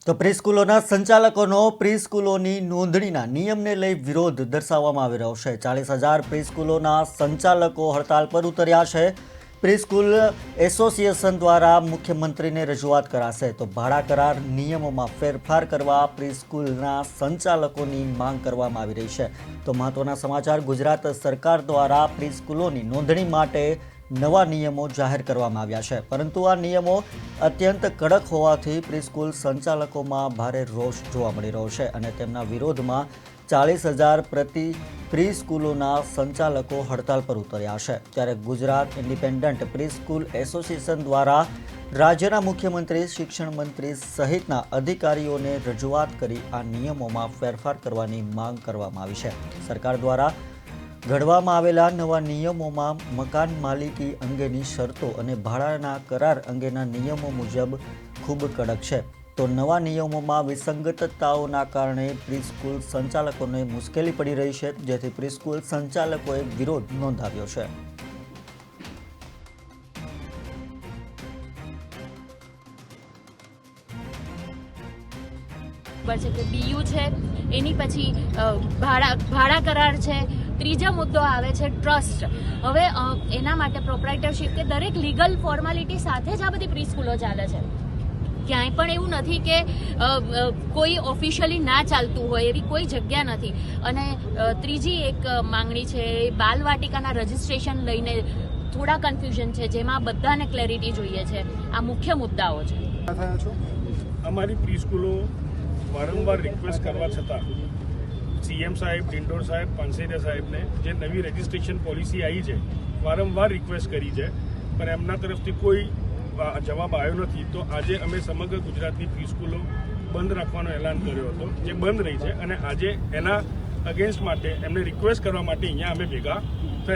તો પ્રીસ્કૂલોના સંચાલકોનો પ્રીસ્કૂલોની નોંધણીના નિયમને લઈ વિરોધ દર્શાવવામાં આવી રહ્યો છે। 40,000 પ્રીસ્કૂલોના સંચાલકો હડતાલ પર ઉતર્યા છે। પ્રીસ્કૂલ એસોસિએશન દ્વારા મુખ્યમંત્રીને રજૂઆત કરાશે તો ભાડા કરાર નિયમોમાં ફેરફાર કરવા પ્રીસ્કૂલના સંચાલકોની માંગ કરવામાં આવી રહી છે। તો મહત્વના સમાચાર, ગુજરાત સરકાર દ્વારા પ્રીસ્કૂલોની નોંધણી માટે નવા નિયમો જાહેર કરવામાં આવ્યા છે, પરંતુ આ નિયમો અત્યંત કડક હોવાથી પ્રીસ્કૂલ સંચાલકોમાં ભારે રોષ જોવા મળી રહ્યો છે અને તેમના વિરોધમાં 40,000 પ્રીસ્કૂલોના સંચાલકો હડતાલ પર ઉતર્યા છે। ત્યારે ગુજરાત ઇન્ડિપેન્ડન્ટ પ્રીસ્કૂલ એસોસિએશન દ્વારા રાજ્યના મુખ્યમંત્રી, શિક્ષણ મંત્રી સહિતના અધિકારીઓને રજૂઆત કરી આ નિયમોમાં ફેરફાર કરવાની માંગ કરવામાં આવી છે। સરકાર દ્વારા ઘડવામાં આવેલા નવા નિયમોમાં મકાન માલિકી અંગેની શરતો અને ભાડાના કરાર અંગેના નિયમો મુજબ ખૂબ કડક છે। તો નવા નિયમોમાં વિસંગતતાઓના કારણે પ્રીસ્કૂલ સંચાલકોને મુશ્કેલી પડી રહી છે, જેથી પ્રીસ્કૂલ સંચાલકોએ વિરોધ નોંધાવ્યો છે। છે કે બીયુ છે, એની પછી ભાડા કરાર છે, ત્રીજો મુદ્દો આવે છે ટ્રસ્ટ। હવે એના માટે પ્રોપ્રાઇટરશિપ કે દરેક લીગલ ફોર્માલિટી સાથે જ આ બધી પ્રીસ્કૂલો ચાલે છે। ક્યાંય પણ એવું નથી કે કોઈ ઓફિશિયલી ના ચાલતું હોય એવી કોઈ જગ્યા નથી। અને ત્રીજી એક માંગણી છે, બાલવાટિકાના રજિસ્ટ્રેશન લઈને થોડા કન્ફ્યુઝન છે, જેમાં બધાને ક્લેરિટી જોઈએ છે। આ મુખ્ય મુદ્દાઓ છે। અમારી પ્રીસ્કૂલો વારંવાર રિક્વેસ્ટ કરવા છતાં સીએમ સાહેબ, ડિંડોર સાહેબ, પાનસેરિયા સાહેબને જે નવી રજિસ્ટ્રેશન પોલિસી આવી છે, વારંવાર રિક્વેસ્ટ કરી છે, પણ એમના તરફથી કોઈ જવાબ આવ્યો નથી। તો આજે અમે સમગ્ર ગુજરાતની પ્રીસ્કૂલો બંધ રાખવાનો એલાન કર્યો હતો, જે બંધ રહી છે, અને આજે એના અગેન્સ્ટ માટે એમને રિક્વેસ્ટ કરવા માટે અહીંયા અમે ભેગા